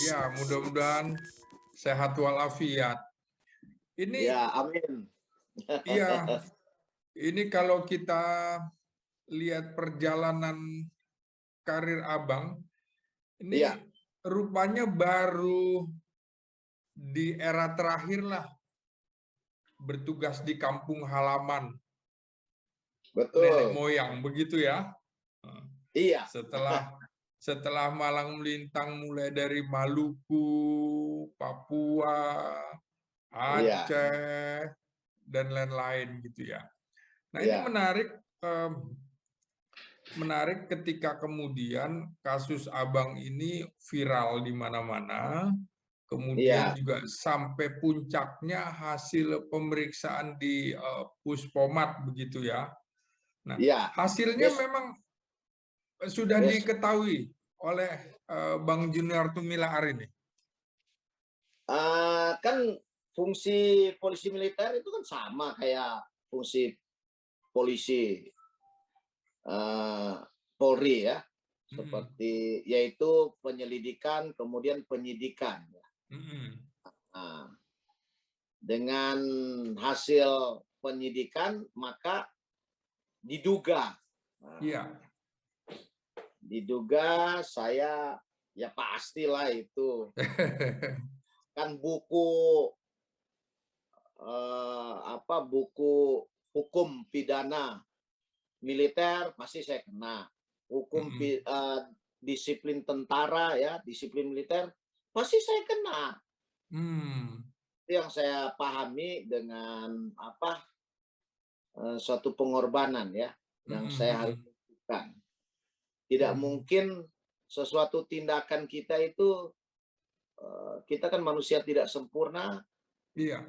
Ya, mudah-mudahan sehat walafiat. Ini, Ya, amin. iya, ini kalau kita lihat perjalanan karir Abang, Iya, ini rupanya baru di era terakhir lah bertugas di kampung halaman nenek betul. moyang, begitu ya. Iya, Setelah setelah malang melintang mulai dari Maluku, Papua, iya, Aceh, dan lain-lain gitu ya. Nah, ini iya, menarik ketika kemudian kasus Abang ini viral di mana-mana, kemudian iya, juga sampai puncaknya hasil pemeriksaan di Puspomat begitu ya. Nah, iya. hasilnya Bes, memang sudah bes, diketahui oleh Bang Junior Tumilar ini. kan fungsi polisi militer itu kan sama kayak fungsi polisi eh, Polri ya, Mm-mm. seperti yaitu penyelidikan kemudian penyidikan. Mm-mm. Nah, dengan hasil penyidikan maka diduga. Nah, Iya. diduga saya ya pastilah itu kan buku buku hukum pidana militer pasti saya kena, hukum Mm-mm. disiplin tentara ya disiplin militer pasti saya kena. Hmm. Itu yang saya pahami dengan suatu pengorbanan ya yang Mm-mm. saya harus Mm-mm. lakukan. Tidak Mm. mungkin sesuatu tindakan kita itu kita kan manusia tidak sempurna, Iya.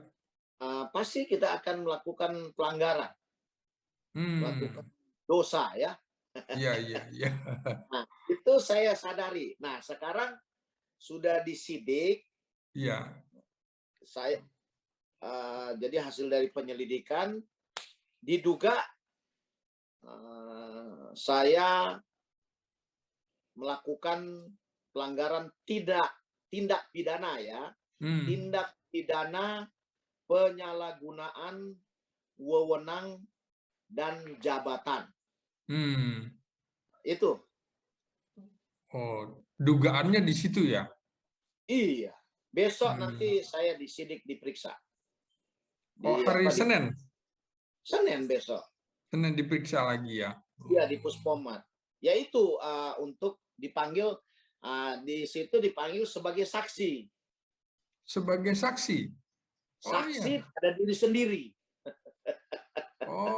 pasti kita akan melakukan pelanggaran, melakukan Hmm. dosa ya. Iya, iya, iya. Nah, itu saya sadari. Nah, sekarang sudah disidik, Iya. saya jadi hasil dari penyelidikan diduga saya melakukan pelanggaran tindak pidana ya, Hmm. tindak pidana penyalahgunaan wewenang dan jabatan. Hmm. Itu. Oh, dugaannya di situ ya? Iya. Besok nanti Hmm. saya disidik diperiksa. Oh, Di hari apa di Senin? Senin besok. Senin diperiksa lagi ya? Iya di Oh. Puspomat. Yaitu untuk dipanggil di situ dipanggil sebagai saksi. Sebagai saksi? Oh Saksi iya. pada diri sendiri.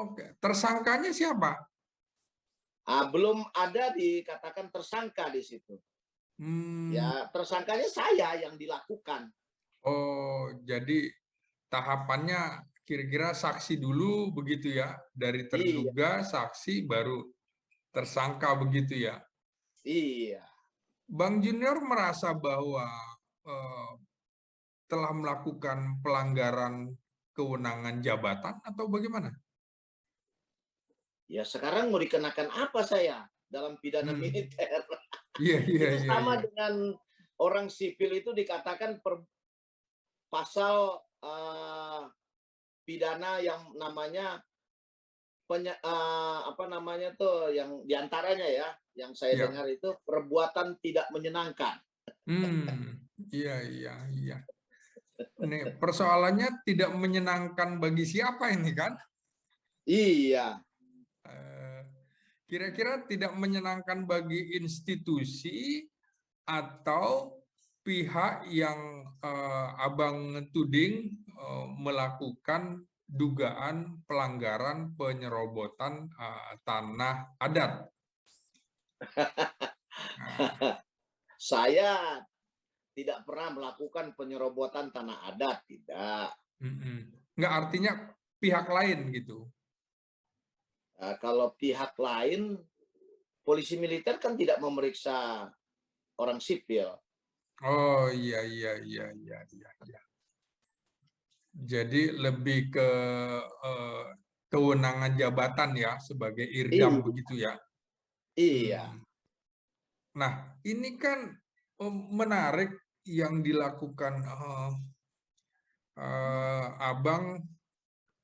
Oke. Tersangkanya siapa? Belum ada dikatakan tersangka di situ. Hmm. Ya tersangkanya saya yang dilakukan. Oh, jadi tahapannya kira-kira saksi dulu begitu ya? Dari Iya, terduga, saksi, baru tersangka begitu ya? iya. Bang Junior merasa bahwa eh, telah melakukan pelanggaran kewenangan jabatan atau bagaimana? Ya sekarang mau dikenakan apa saya dalam pidana Hmm. militer? Iya, iya, Itu iya, sama iya. dengan orang sipil itu dikatakan pasal pidana yang namanya apa namanya tuh yang diantaranya ya yang saya Iya. dengar itu perbuatan tidak menyenangkan. Hmm. Iya, iya, iya. Ini persoalannya tidak menyenangkan bagi siapa ini kan? Iya, Eh, Kira-kira tidak menyenangkan bagi institusi atau pihak yang Abang tuding melakukan dugaan pelanggaran penyerobotan tanah adat. Nah, saya tidak pernah melakukan penyerobotan tanah adat, tidak. nggak artinya pihak lain gitu. Kalau pihak lain, polisi militer kan tidak memeriksa orang sipil. Oh iya iya iya iya iya. Iya. Jadi lebih ke kewenangan jabatan ya sebagai Irdam Iya, begitu ya. iya. Hmm. Nah, ini kan menarik yang dilakukan Abang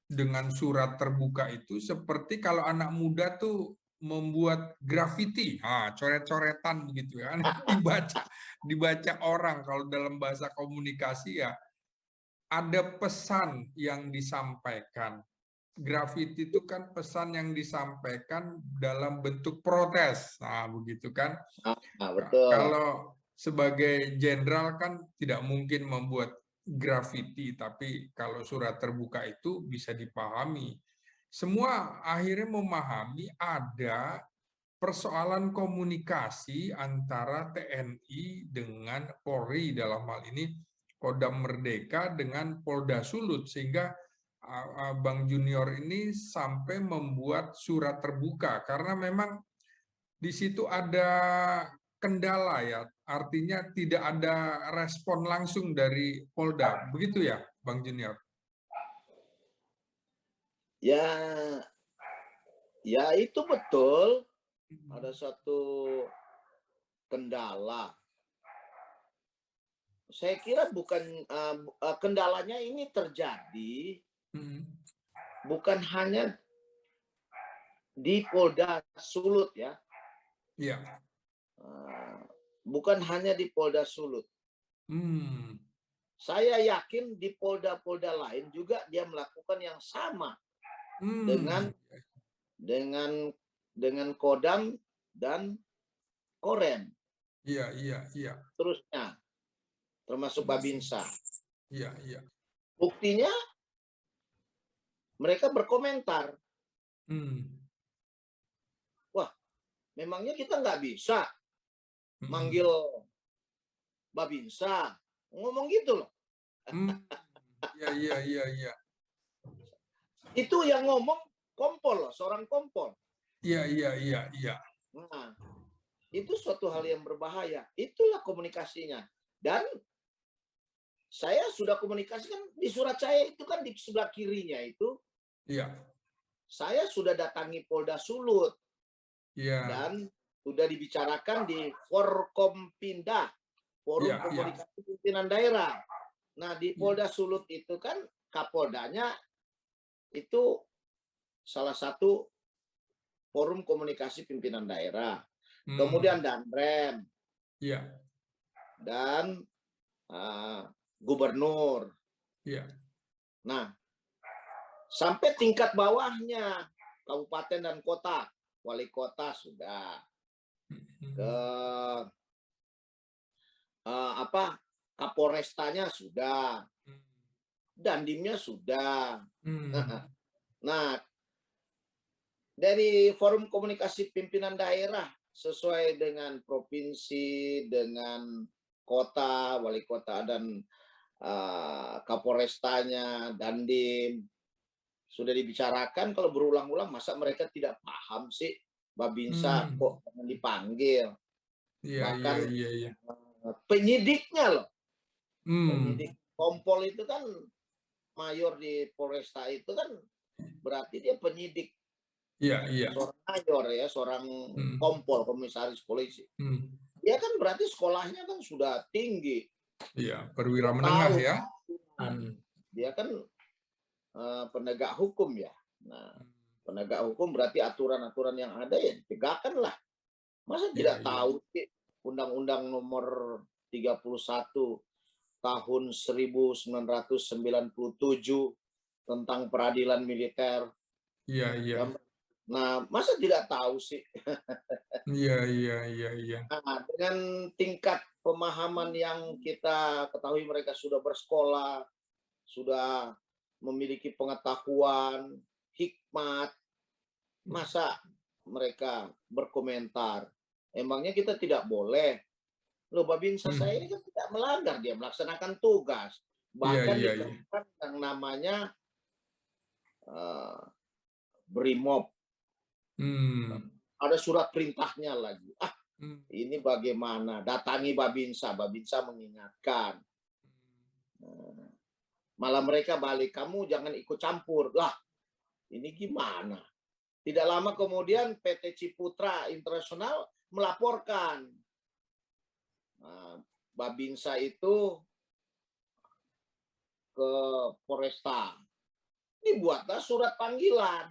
dengan surat terbuka itu, seperti kalau anak muda tuh membuat grafiti, coret-coretan begitu ya, dibaca orang. Kalau dalam bahasa komunikasi ya ada pesan yang disampaikan. Grafiti itu kan pesan yang disampaikan dalam bentuk protes. Nah, begitu kan. Nah, betul. Kalau sebagai jenderal kan tidak mungkin membuat grafiti, tapi kalau surat terbuka itu bisa dipahami. Semua akhirnya memahami ada persoalan komunikasi antara TNI dengan Polri, dalam hal ini Kodam Merdeka dengan Polda Sulut, sehingga Bang Junior ini sampai membuat surat terbuka karena memang di situ ada kendala ya, artinya tidak ada respon langsung dari Polda, begitu ya, Bang Junior? Ya, ya itu betul. Ada satu kendala. Saya kira bukan kendalanya ini terjadi bukan hanya di Polda Sulut ya. Iya. Bukan hanya di Polda Sulut. Saya yakin di polda-polda lain juga dia melakukan yang sama dengan Kodam dan Korem. Iya, iya, iya. Terusnya, termasuk Babinsa. Iya, iya. Buktinya mereka berkomentar. Wah, memangnya kita nggak bisa manggil Babinsa? Ngomong gitu loh. Iya, iya, iya, iya. Itu yang ngomong Kompol loh, seorang Kompol. Iya, iya, iya, iya. Nah, itu suatu hal yang berbahaya. Itulah komunikasinya. Dan saya sudah komunikasikan di surat saya itu kan di sebelah kirinya itu. Iya. Saya sudah datangi Polda Sulut. Iya. Dan sudah dibicarakan di Forkompinda, Forum Komunikasi Pimpinan Daerah. Nah, di Polda Sulut itu kan Kapoldanya itu salah satu forum komunikasi pimpinan daerah. Kemudian Danrem. Iya. Dan gubernur. Iya. Nah, sampai tingkat bawahnya, kabupaten dan kota, wali kota sudah. Ke Kapolrestanya sudah. Dandimnya sudah. Nah, dari forum komunikasi pimpinan daerah sesuai dengan provinsi, dengan kota, wali kota dan Kapolrestanya, Dandim sudah dibicarakan. Kalau berulang-ulang masa mereka tidak paham sih, Babinsa kok dipanggil. Bahkan penyidiknya loh, penyidik Kompol itu kan mayor di Polresta itu kan berarti dia penyidik. Iya, iya. Seorang mayor ya, seorang Kompol, komisaris polisi. Dia kan berarti sekolahnya kan sudah tinggi. Iya, perwira menengah ya. Dia kan penegak hukum ya. Nah, penegak hukum berarti aturan-aturan yang ada ya ditegakkan lah. Masa tidak tahu sih Undang-Undang Nomor 31 tahun 1997 tentang peradilan militer. Iya, iya. Nah, masa tidak tahu sih? Iya, iya, iya, iya. Nah, dengan tingkat pemahaman yang kita ketahui mereka sudah bersekolah, sudah memiliki pengetahuan, hikmat, masa mereka berkomentar? Emangnya kita tidak boleh? Loh, Babinsa saya ini kan tidak melanggar, dia melaksanakan tugas. Bahkan dikenakan yang namanya Brimob. Ada surat perintahnya lagi. Ini bagaimana? Datangi Babinsa. Babinsa mengingatkan. Malah mereka balik, kamu jangan ikut campur. Lah, Ini gimana? Tidak lama kemudian PT Ciputra Internasional melaporkan Babinsa itu ke Polresta. Ini buatlah surat panggilan.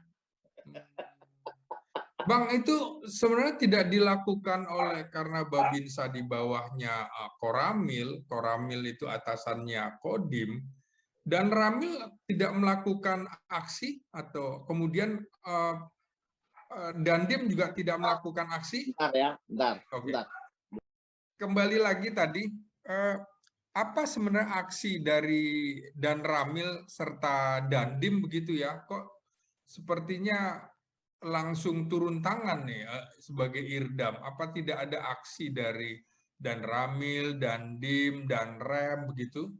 Bang, itu sebenarnya tidak dilakukan oleh karena Babinsa di bawahnya Koramil, Koramil itu atasannya Kodim, dan Ramil tidak melakukan aksi atau kemudian Dandim juga tidak melakukan aksi. Bentar ya, bentar. Oke. Bentar. Kembali lagi tadi, apa sebenarnya aksi dari Dan Ramil serta Dandim begitu ya? Kok sepertinya langsung turun tangan nih sebagai Irdam. Apa tidak ada aksi dari Dan Ramil, Dandim, dan Rem begitu?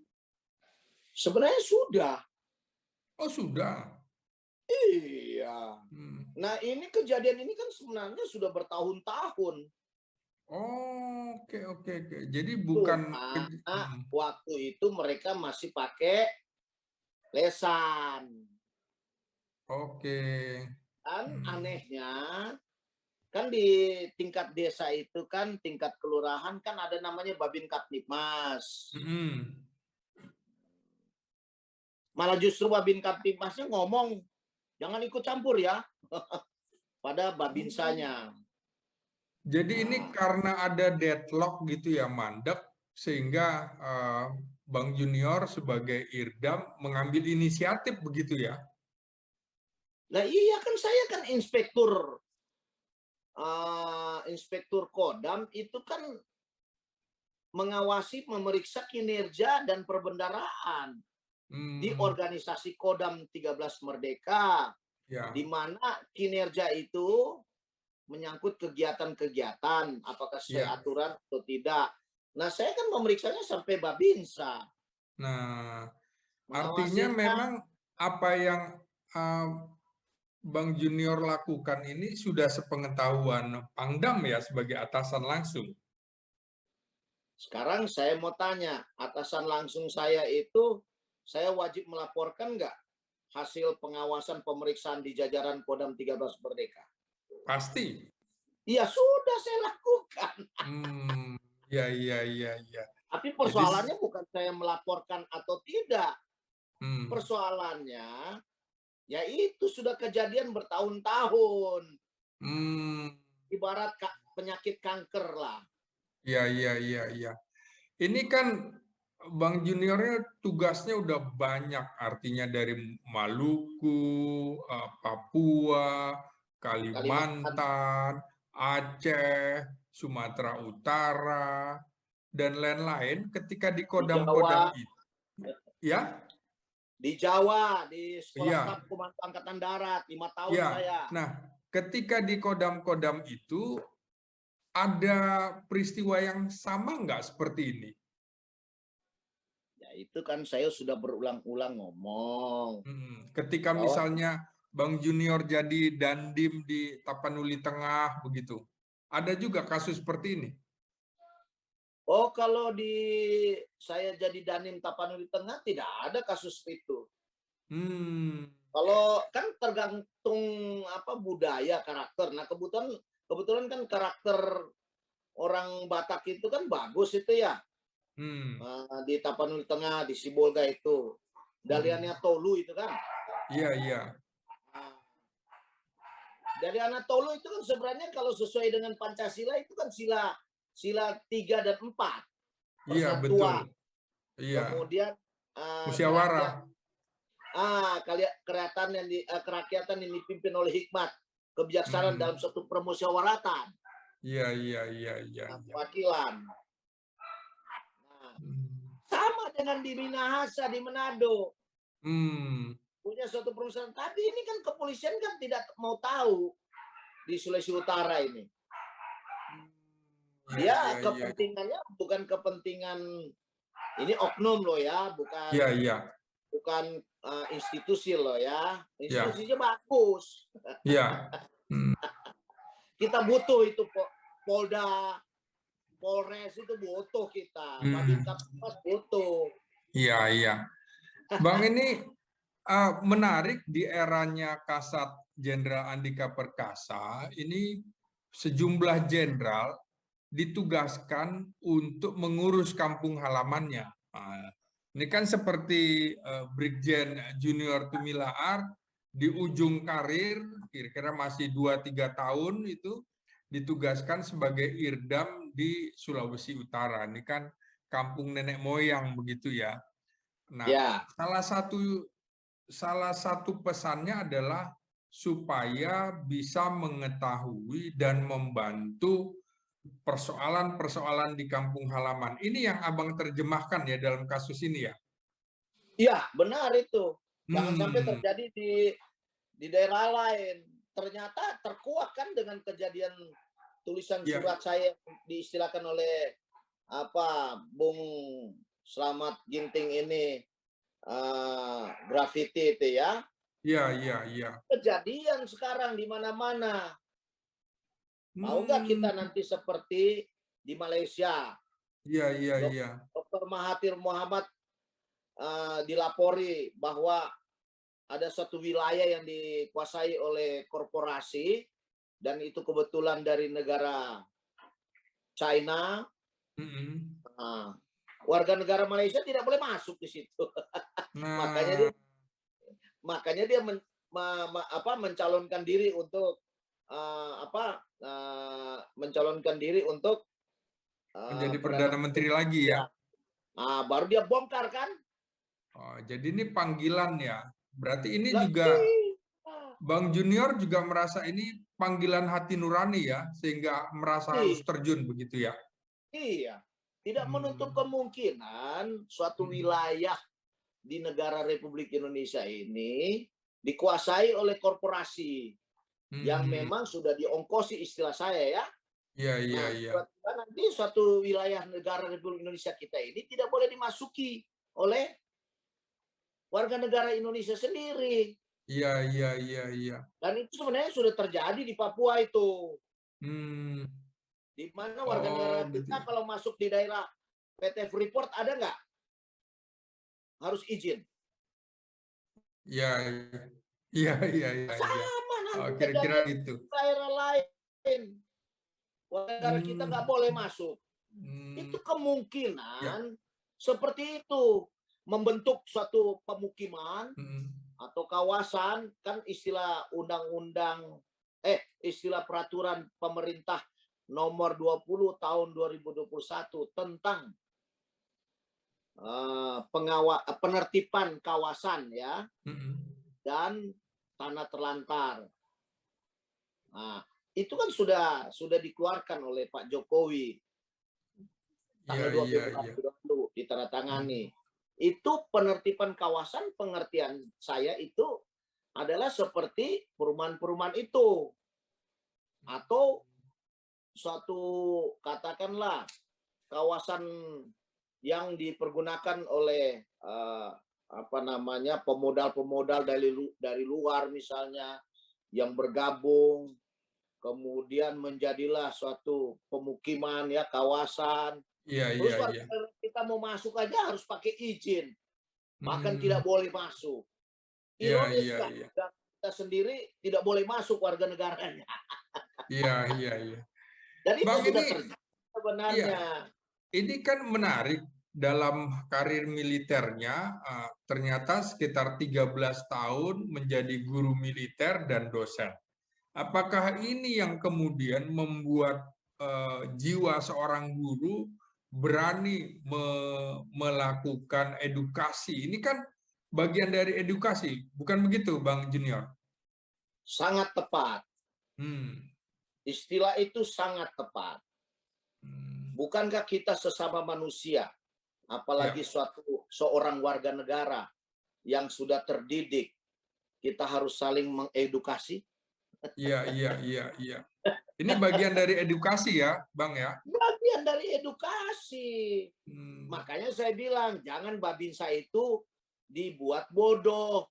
Sebenarnya sudah. Oh sudah. Iya. Hmm. Nah ini kejadian ini kan sebenarnya sudah bertahun-tahun. Oh, oke. Jadi bukan waktu itu mereka masih pakai lesan. Oke. Dan anehnya kan di tingkat desa itu kan tingkat kelurahan kan ada namanya Babin Kaptipmas. Malah justru Babin Kaptipmasnya ngomong jangan ikut campur ya pada Babinsanya. Jadi ini karena ada deadlock gitu ya, mandek, sehingga Bang Junior sebagai Irdam mengambil inisiatif begitu ya? Nah iya kan saya kan inspektur Kodam itu kan mengawasi, memeriksa kinerja dan perbendaraan di organisasi Kodam 13 Merdeka, Ya. di mana kinerja itu menyangkut kegiatan-kegiatan, apakah sesuai aturan atau tidak. Nah, saya kan memeriksanya sampai Babinsa. Nah, artinya memang apa yang Bang Junior lakukan ini sudah sepengetahuan Pangdam ya sebagai atasan langsung. Sekarang saya mau tanya, atasan langsung saya itu, saya wajib melaporkan nggak hasil pengawasan pemeriksaan di jajaran Kodam 13 Merdeka? Pasti. Iya sudah saya lakukan. Iya. Tapi persoalannya bukan saya melaporkan atau tidak. Persoalannya, ya itu sudah kejadian bertahun-tahun. Ibarat penyakit kanker lah. Iya. Ini kan Bang Juniornya tugasnya udah banyak, artinya dari Maluku, Papua, Kalimantan, Aceh, Sumatera Utara, dan lain-lain. Ketika di Kodam-Kodam itu, ya? Di Jawa, di Sekolah Staf Komando Angkatan Darat, 5 tahun saya. Nah, ketika di Kodam-Kodam itu, ada peristiwa yang sama nggak seperti ini? Ya itu kan saya sudah berulang-ulang ngomong. Ketika misalnya Bang Junior jadi Dandim di Tapanuli Tengah begitu, ada juga kasus seperti ini? Oh, kalau saya jadi Dandim Tapanuli Tengah tidak ada kasus itu. Kalau kan tergantung budaya, karakter. Nah kebetulan kan karakter orang Batak itu kan bagus itu ya. Di Tapanuli Tengah, di Sibolga itu. Daliannya Tolu itu kan. Iya. Daliannya Tolu itu kan sebenarnya kalau sesuai dengan Pancasila itu kan sila 3 dan 4. Iya, betul. Iya. Kemudian musyawarah. kerakyatan yang dipimpin oleh hikmat, kebijaksanaan dalam suatu permusyawaratan. Iya. Wakilan. Sama dengan di Minahasa, di Manado. Punya suatu perusahaan. Tapi ini kan kepolisian kan tidak mau tahu di Sulawesi Utara ini. Dia kepentingannya bukan kepentingan ini oknum loh ya, bukan. Bukan institusi loh ya. Institusinya bagus. Iya. Kita butuh itu Polda, Polres itu butuh kita. Babin Kaptipmas butuh. Iya. Bang, ini Menarik di eranya Kasat Jenderal Andika Perkasa, ini sejumlah jenderal ditugaskan untuk mengurus kampung halamannya. Ini kan seperti Brigjen Junior Tumilaar di ujung karir, kira-kira masih 2-3 tahun itu ditugaskan sebagai Irdam di Sulawesi Utara. Ini kan kampung nenek moyang begitu ya. Nah, Ya, salah satu pesannya adalah supaya bisa mengetahui dan membantu persoalan-persoalan di kampung halaman. Ini yang Abang terjemahkan ya dalam kasus ini ya? iya benar itu. Jangan sampai Hmm, terjadi di daerah lain. Ternyata terkuak kan dengan kejadian tulisan ya, surat saya diistilahkan oleh Bung Slamet Ginting ini graffiti itu ya. ya, ya, ya. Kejadian sekarang di mana-mana. Mau nggak Hmm, kita nanti seperti di Malaysia? ya, ya, ya. Dr. Mahathir Mohamad dilapori bahwa ada satu wilayah yang dikuasai oleh korporasi dan itu kebetulan dari negara China. Hmm. Nah, warga negara Malaysia tidak boleh masuk di situ. makanya dia Nah, makanya dia mencalonkan diri untuk mencalonkan diri untuk menjadi perdana Perdana menteri. Menteri lagi ya. Ya. Nah, baru dia bongkar kan? Oh, jadi ini panggilan ya. Berarti ini Lah, juga Bang Junior juga merasa ini panggilan hati nurani ya, sehingga merasa harus terjun begitu ya. iya, tidak menutup Hmm. kemungkinan suatu Hmm. wilayah di negara Republik Indonesia ini dikuasai oleh korporasi yang Hmm. memang sudah diongkosi istilah saya ya. Iya, iya, Nah, iya. tiba-tiba nanti suatu wilayah negara Republik Indonesia kita ini tidak boleh dimasuki oleh warga negara Indonesia sendiri. Iya, iya, iya, iya. Dan itu sebenarnya sudah terjadi di Papua itu. Hmm. Di mana warga negara Oh, gitu kita ya. kalau masuk di daerah PT Freeport ada nggak? Harus izin. Iya, iya, iya, iya, iya. Sama Oh, nanti kira-kira kejadian gitu. di daerah lain. Warga negara kita Hmm. nggak boleh masuk. Hmm. Itu Ya. kemungkinan seperti itu. Membentuk suatu pemukiman Hmm. atau kawasan, kan istilah undang-undang, istilah peraturan pemerintah nomor 20 tahun 2021 tentang penertiban kawasan ya Hmm. dan tanah terlantar. Nah, itu kan sudah dikeluarkan oleh Pak Jokowi Iya, tanggal 2 iya, iya. Februari lalu ditandatangani. Hmm. Itu penertiban kawasan, pengertian saya itu adalah seperti perumahan-perumahan itu atau suatu katakanlah kawasan yang dipergunakan oleh pemodal-pemodal dari luar misalnya yang bergabung kemudian menjadilah suatu pemukiman ya kawasan. Iya, Terus iya, iya. warga kita mau masuk aja harus pakai izin, bahkan Hmm. tidak boleh masuk. Iya, Ironis iya, nggak? iya. Kita sendiri tidak boleh masuk warga negaranya. Iya, iya, iya. Dan itu Bang, sudah ini terjadi iya, sebenarnya. ini kan menarik dalam karir militernya, ternyata sekitar 13 tahun menjadi guru militer dan dosen. Apakah ini yang kemudian membuat jiwa seorang guru berani melakukan edukasi? Ini kan bagian dari edukasi, bukan begitu, Bang Junior? Sangat tepat. Hmm. Istilah itu sangat tepat. Hmm. Bukankah kita sesama manusia, apalagi Ya, seorang warga negara yang sudah terdidik, kita harus saling mengedukasi? iya, iya, iya, iya. Ini bagian dari edukasi ya, Bang ya? Bagian dari edukasi. Hmm. Makanya saya bilang, jangan Babinsa itu dibuat bodoh.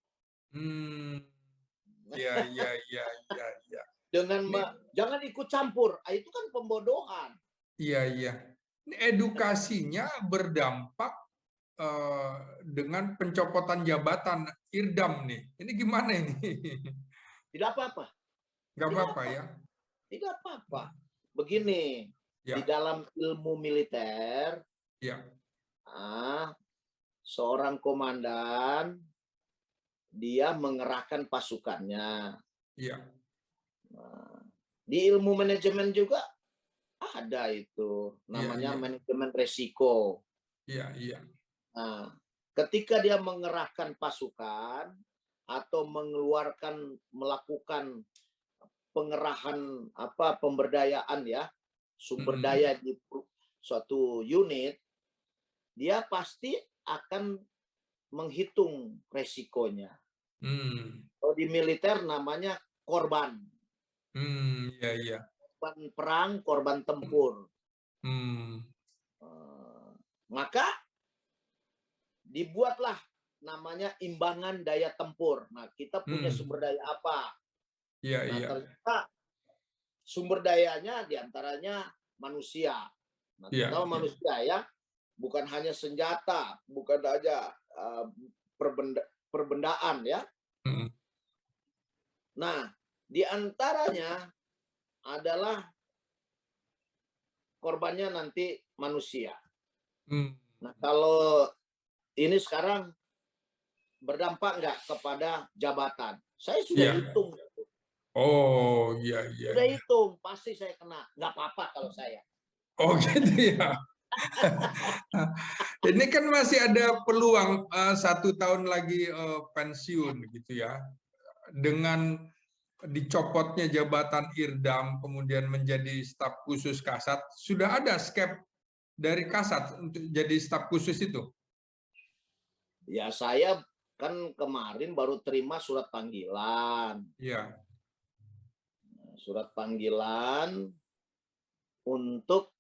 Hmm. Iya, iya, iya, iya, iya. Dengan Ini, jangan ikut campur. Itu kan pembodohan. iya, iya. Ini edukasinya berdampak dengan pencopotan jabatan Irdam nih. Ini gimana ini? Tidak apa-apa. Nggak Tidak apa-apa apa. ya? Tidak apa-apa. Begini, di Ya, dalam ilmu militer, ya, seorang komandan dia mengerahkan pasukannya. ya, Nah, di ilmu manajemen juga ada itu, iya, namanya iya, manajemen resiko. iya, iya. Nah, ketika dia mengerahkan pasukan atau melakukan pengerahan pemberdayaan ya, sumber Mm-mm. daya di suatu unit, dia pasti akan menghitung resikonya. Hmm. Kalau di militer namanya korban. Iya, iya. Korban perang, korban tempur. Hmm. Maka dibuatlah namanya imbangan daya tempur. Nah, kita punya Hmm. sumber daya apa? Iya, Nah, iya, ternyata sumber dayanya diantaranya manusia. Nah, iya, terutama iya. manusia ya, bukan hanya senjata, bukan aja perbendaan ya. Mm. Nah, diantaranya adalah korbannya nanti manusia. Hmm. Nah, kalau ini sekarang berdampak nggak kepada jabatan? Saya sudah Iya. hitung. Oh, iya, iya, Sudah iya. hitung, pasti saya kena. Nggak apa-apa kalau saya. Oh, gitu ya. Ini kan masih ada peluang 1 tahun lagi pensiun gitu ya. Dengan dicopotnya jabatan Irdam, kemudian menjadi staf khusus Kasat, sudah ada skep dari Kasat untuk jadi staf khusus itu? Ya saya kan kemarin baru terima surat panggilan. Ya, Surat panggilan untuk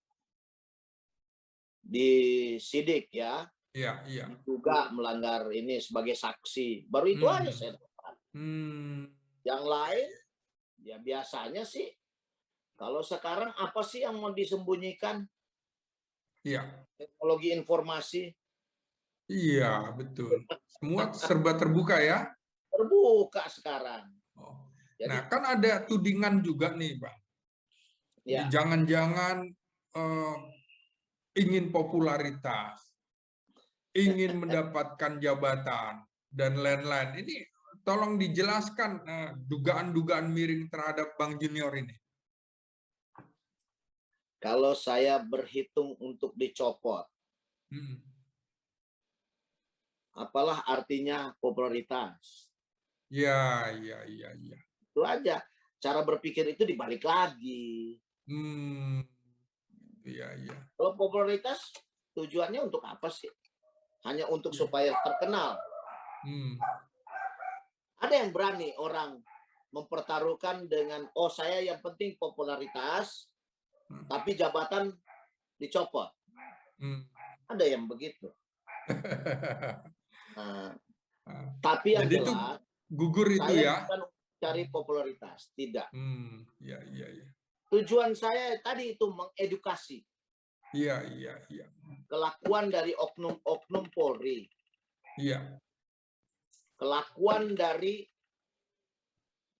disidik ya. iya, iya. Diduga melanggar ini sebagai saksi. Baru itu aja Hmm. saya dapat. Hmm. Yang lain, ya biasanya sih, kalau sekarang apa sih yang mau disembunyikan? Iya, Teknologi informasi iya, betul. Semua serba terbuka ya. terbuka sekarang. Oh. Nah, Jadi, kan ada tudingan juga nih, Bang. ya, Jangan-jangan ingin popularitas, ingin mendapatkan jabatan, dan lain-lain. Ini tolong dijelaskan dugaan-dugaan miring terhadap Bang Junior ini. kalau saya berhitung untuk dicopot, Hmm. apalah artinya popularitas? Ya, ya, ya, ya. Itu aja. Cara berpikir itu dibalik lagi. Hmm. Ya, ya. Kalau popularitas tujuannya untuk apa sih? Hanya untuk Ya. supaya terkenal. Hmm. Ada yang berani orang mempertaruhkan dengan, oh saya yang penting popularitas, tapi jabatan dicopot. Hmm. Ada yang begitu. Nah, Nah, tapi yang jadi itu jelas, gugur itu saya ya. bukan cari popularitas, tidak. Hmm. Ya, ya, ya. Tujuan saya tadi itu mengedukasi Iya, iya, iya. kelakuan dari oknum-oknum Polri, Iya. kelakuan dari,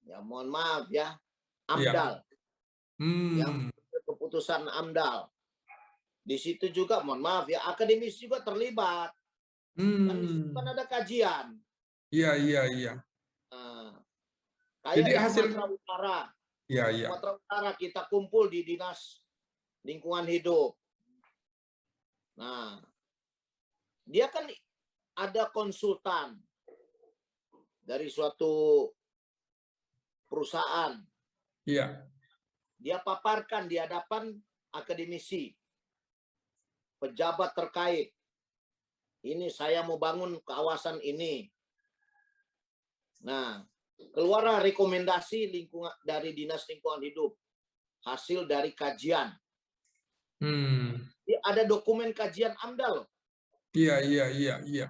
ya mohon maaf ya, Iya. AMDAL, yang Hmm. keputusan AMDAL. Di situ juga, mohon maaf ya, akademis juga terlibat. Kan di situ kan Hmm. ada kajian. Iya, iya, iya. Nah, kayak Jadi di hasil, Sumatera Utara. ya, ya. Sumatera Utara kita kumpul di Dinas Lingkungan Hidup. Nah, dia kan ada konsultan dari suatu perusahaan. Iya. Dia paparkan di hadapan akademisi, pejabat terkait. Ini saya mau bangun kawasan ini. Nah, keluarlah rekomendasi lingkungan dari Dinas Lingkungan Hidup, hasil dari kajian. Hmm. Ada dokumen kajian AMDAL. Iya, iya, iya, iya.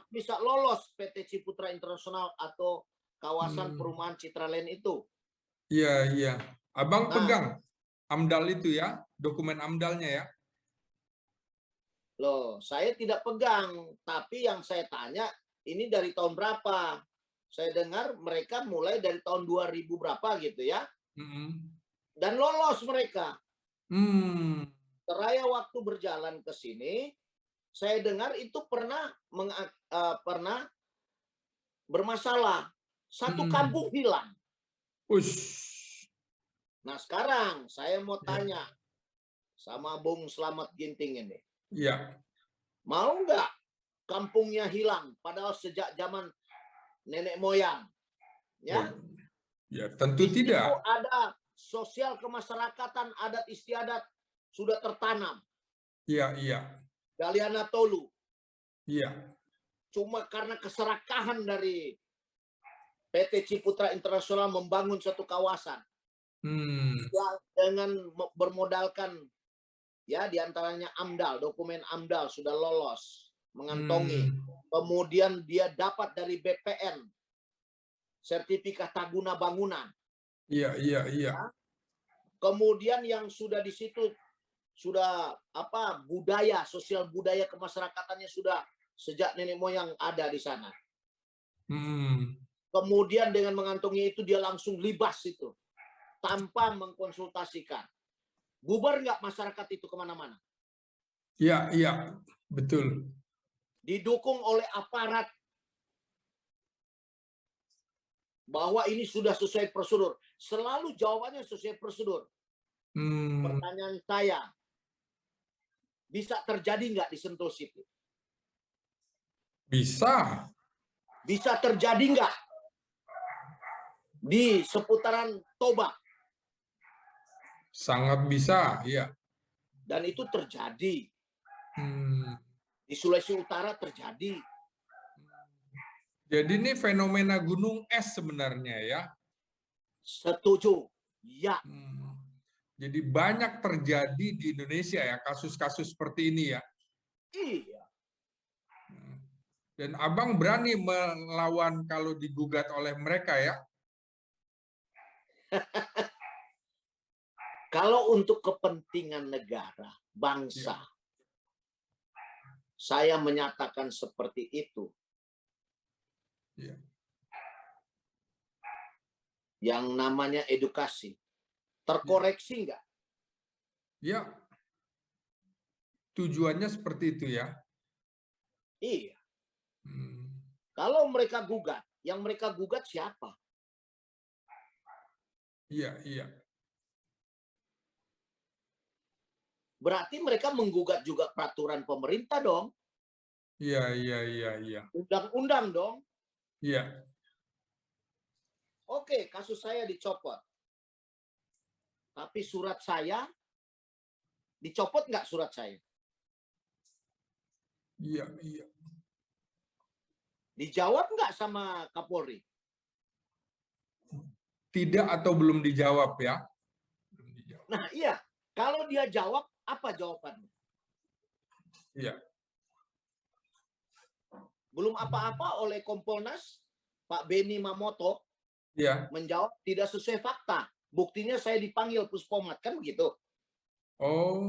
Bisa lolos PT Ciputra Internasional atau kawasan Hmm. perumahan Citraland itu. Iya, iya. Abang Nah, pegang AMDAL itu ya, dokumen AMDALnya ya. Loh, saya tidak pegang, tapi yang saya tanya ini dari tahun berapa? Saya dengar mereka mulai dari tahun 2000 berapa gitu ya. Mhm. Dan lolos mereka. Hmm. Seraya waktu berjalan ke sini, saya dengar itu pernah pernah bermasalah. Satu Mhm. kampung hilang. Ush. Nah, sekarang saya mau Ya. tanya sama Bung Slamet Ginting ini. Ya. Mau nggak kampungnya hilang padahal sejak zaman nenek moyang? Oh, Ya, ya tentu di situ tidak. ada sosial kemasyarakatan, adat istiadat sudah tertanam. Iya, iya, Galiana Tolu. iya. Cuma karena keserakahan dari PT Ciputra Internasional membangun satu kawasan Hmm. yang dengan bermodalkan ya diantaranya AMDAL, dokumen AMDAL sudah lolos, mengantongi. Hmm. Kemudian dia dapat dari BPN sertifikat taguna bangunan. Iya, iya, iya. Kemudian yang sudah di situ sudah apa budaya, sosial budaya kemasyarakatannya sudah sejak nenek moyang ada di sana. Hmm. Kemudian dengan mengantongi itu dia langsung libas itu tanpa mengkonsultasikan. Bubar nggak masyarakat itu kemana-mana? Iya, iya, betul. Didukung oleh aparat bahwa ini sudah sesuai prosedur. Selalu jawabannya sesuai prosedur. Hmm. Pertanyaan saya, bisa terjadi nggak di Sentul City? Bisa. Bisa terjadi nggak di seputaran Toba? Sangat bisa, iya. Dan itu terjadi. Hmm. Di Sulawesi Utara terjadi. Jadi ini fenomena gunung es sebenarnya ya. Setuju. Ya. Hmm. Jadi banyak terjadi di Indonesia ya kasus-kasus seperti ini ya. Iya. Hmm. Dan Abang berani melawan kalau digugat oleh mereka ya? Kalau untuk kepentingan negara, Ya. bangsa, saya menyatakan seperti itu. Ya. Yang namanya edukasi. Terkoreksi nggak? Ya. Tujuannya seperti itu ya. Iya. Hmm. Kalau mereka gugat, yang mereka gugat siapa? Iya, iya. Berarti mereka menggugat juga peraturan pemerintah dong. Iya, iya, iya, iya. Undang-undang dong. Iya. Oke, kasus saya dicopot. Tapi surat saya, dicopot nggak surat saya? Iya, iya. Dijawab nggak sama Kapolri? Tidak atau belum dijawab ya? Belum dijawab. Nah iya, kalau dia jawab, apa jawabannya? Iya. Belum apa-apa oleh Kompolnas, Pak Beni Mamoto Iya. menjawab tidak sesuai fakta. Buktinya saya dipanggil Puspomat, kan begitu. Oh,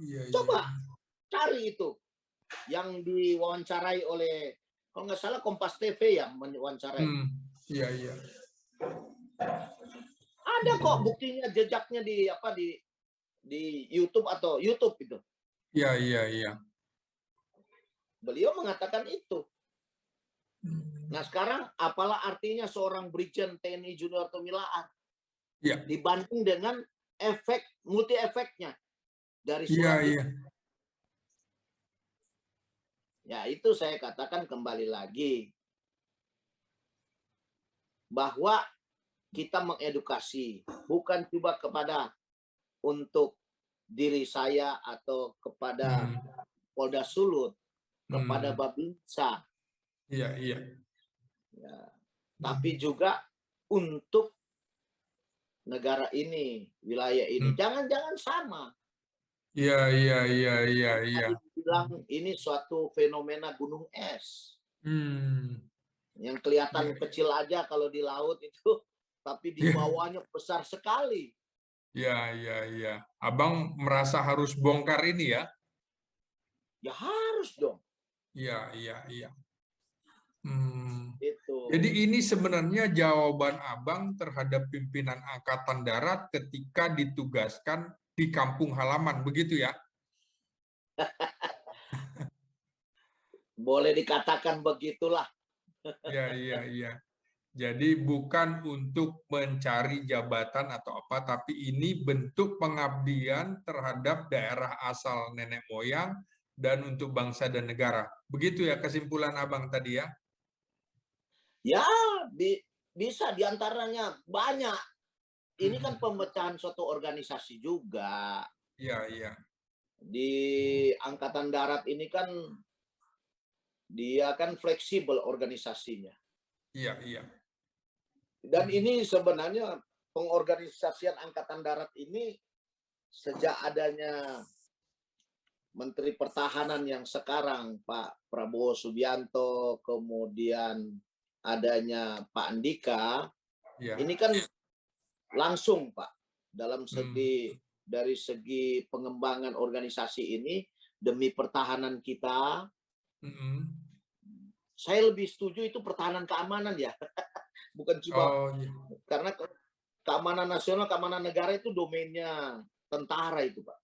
iya, iya. Coba cari itu. Yang diwawancarai oleh, kalau nggak salah Kompas TV yang mewawancarai. Hmm. Iya, iya. Ada kok buktinya, jejaknya di apa di YouTube atau YouTube itu. Iya, iya, iya. Beliau mengatakan itu. Hmm. Nah sekarang apalah artinya seorang Brigjen TNI Junior Tumilaan Iya. dibanding dengan efek multi efeknya dari Iya, surat itu. iya. Ya itu saya katakan kembali lagi bahwa kita mengedukasi bukan coba kepada untuk diri saya atau kepada Hmm. Polda Sulut, kepada Hmm. Babinsa, Iya, iya. ya, tapi juga untuk negara ini, wilayah ini. Hmm. Jangan-jangan sama. Iya, iya, iya, iya, iya. Tadi bilang ini suatu fenomena gunung es. Hmm. Yang kelihatan Iya, kecil aja kalau di laut itu, tapi di iya. bawahnya besar sekali. Iya, iya, iya. Abang merasa harus bongkar ini ya? Ya harus dong. Iya, iya, iya. Hmm. Itu. Jadi ini sebenarnya jawaban Abang terhadap pimpinan Angkatan Darat ketika ditugaskan di kampung halaman, begitu ya? Boleh dikatakan begitulah. Iya, iya, iya. Jadi bukan untuk mencari jabatan atau apa, tapi ini bentuk pengabdian terhadap daerah asal nenek moyang dan untuk bangsa dan negara. Begitu ya kesimpulan Abang tadi ya? Ya, bisa diantaranya banyak. Ini kan Hmm. pemecahan suatu organisasi juga. Iya, iya. Di Angkatan Darat ini kan dia kan fleksibel organisasinya. Iya, iya. Dan ini sebenarnya pengorganisasian Angkatan Darat ini sejak adanya Menteri Pertahanan yang sekarang Pak Prabowo Subianto, kemudian adanya Pak Andika, Iya. ini kan langsung Pak dalam Hmm. dari segi pengembangan organisasi ini demi pertahanan kita. Hmm. Saya lebih setuju itu pertahanan keamanan ya, bukan cuma Oh, iya. karena keamanan nasional, keamanan negara itu domainnya tentara itu Pak.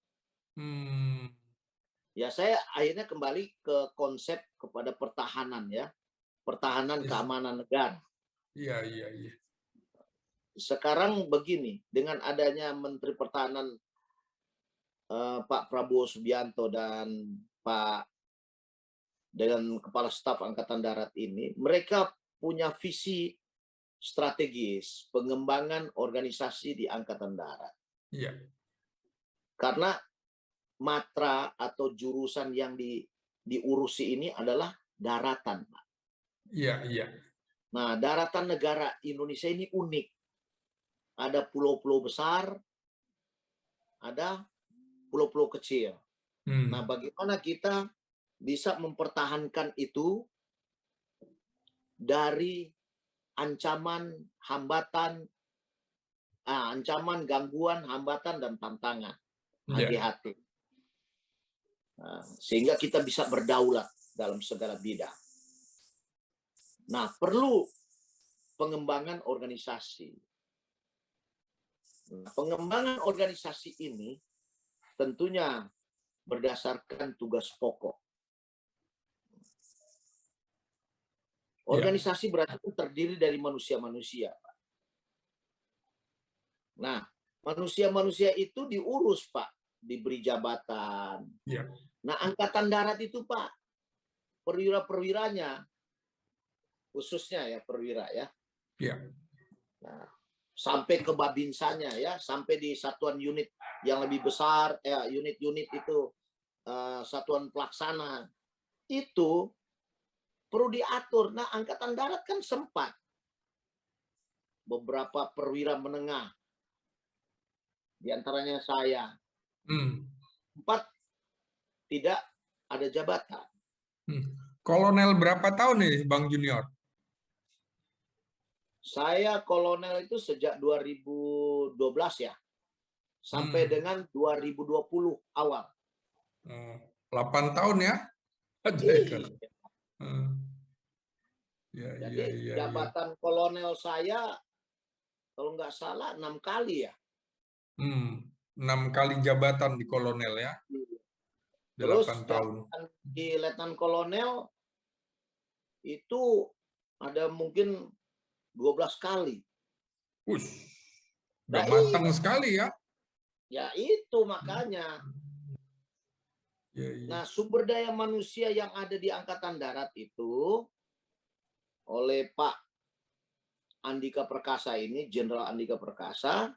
Hmm. Ya saya akhirnya kembali ke konsep kepada pertahanan ya, pertahanan Yes. keamanan negara. Iya, iya, iya. Sekarang begini, dengan adanya Menteri Pertahanan Pak Prabowo Subianto dan Pak dengan Kepala Staf Angkatan Darat ini, mereka punya visi strategis pengembangan organisasi di Angkatan Darat. Iya. Karena matra atau jurusan yang diurusi ini adalah daratan, Pak. Iya, iya. Nah, daratan negara Indonesia ini unik. Ada pulau-pulau besar, ada pulau-pulau kecil. Nah, Hmm. bagaimana kita bisa mempertahankan itu dari ancaman, hambatan, ancaman, gangguan, hambatan, dan tantangan. Iya. Hati-hati. Sehingga kita bisa berdaulat dalam segala bidang. Nah, perlu pengembangan organisasi. Nah, pengembangan organisasi ini tentunya berdasarkan tugas pokok. Iya. Organisasi berarti terdiri dari manusia-manusia. Nah, manusia-manusia itu diurus, Pak, diberi jabatan. Iya. Nah, Angkatan Darat itu, Pak, perwira-perwiranya, khususnya ya perwira ya. Iya. Nah, sampai ke babinsanya ya, sampai di satuan unit yang lebih besar, ya unit-unit itu satuan pelaksana itu perlu diatur. Nah, Angkatan Darat kan sempat beberapa perwira menengah, diantaranya saya, Hmm. sempat tidak ada jabatan. Hmm. Kolonel berapa tahun nih, Bang Junior? Saya kolonel itu sejak 2012 ya, sampai Hmm. dengan 2020 awal. 8 tahun ya? Ajaib. Ih, Hmm. Ya, iya, jadi iya, iya. jabatan kolonel saya kalau nggak salah 6 kali ya. 6 kali jabatan di kolonel ya, Terus 8 tahun. jabatan di letnan kolonel itu ada mungkin 12 kali. Ush, udah Nah, matang sekali ya. ya itu makanya. Ya, iya. Nah, sumber daya manusia yang ada di Angkatan Darat itu oleh Pak Andika Perkasa ini, Jenderal Andika Perkasa,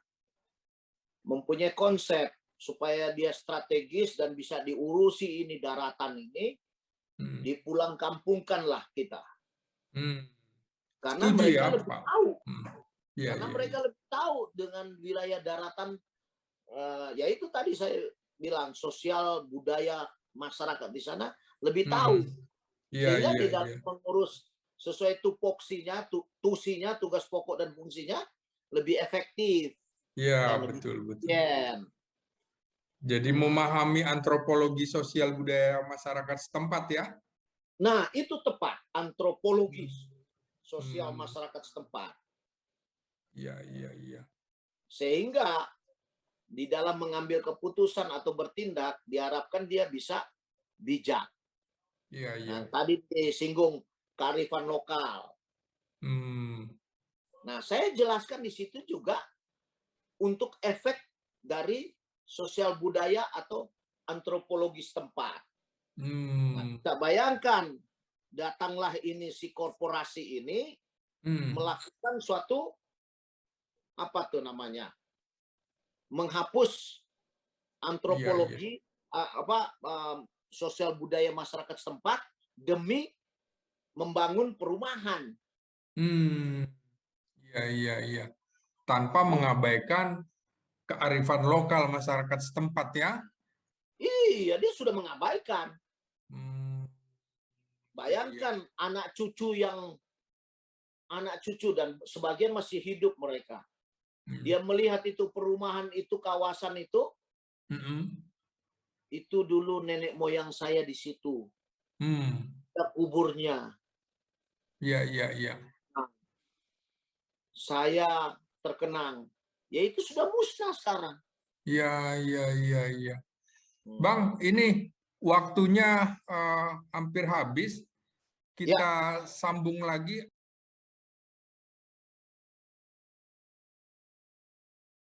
mempunyai konsep supaya dia strategis dan bisa diurusi ini daratan ini, dipulang kampungkanlah kita. Karena Setuju mereka ya, lebih Pak. tahu. Ya, Karena ya, mereka ya. lebih tahu dengan wilayah daratan, yaitu tadi saya bilang sosial budaya masyarakat di sana lebih tahu, Iya, sehingga iya, di dalam iya. mengurus sesuai tupoksinya, tusinya, tugas pokok dan fungsinya lebih efektif Iya, dan lebih betul, betul. efisien. Jadi memahami antropologi sosial budaya masyarakat setempat ya? Nah, itu tepat, antropologi sosial Hmm, masyarakat setempat. iya, iya, iya. Sehingga di dalam mengambil keputusan atau bertindak diharapkan dia bisa bijak. Iya, iya. Nah, tadi disinggung kearifan lokal. Hmm, Nah, saya jelaskan di situ juga untuk efek dari sosial budaya atau antropologi setempat. Nah, hmm, kita bayangkan datanglah ini si korporasi ini hmm. melakukan suatu apa tuh namanya? Menghapus Iya, iya. antropologi sosial budaya masyarakat setempat demi membangun perumahan. Hmm, iya, iya, iya. Tanpa mengabaikan kearifan lokal masyarakat setempat ya. Iya, dia sudah mengabaikan. Hmm, iya, iya. Bayangkan anak cucu dan sebagian masih hidup mereka. Hmm, Dia melihat itu perumahan itu, kawasan hmm, itu dulu nenek moyang saya di situ. hmm. Ada kuburnya. Iya, iya, iya. Nah, saya terkenang. Ya itu sudah musnah sekarang. Iya, iya, iya, iya. Hmm. Bang, ini waktunya hampir habis. Ya, Kita sambung lagi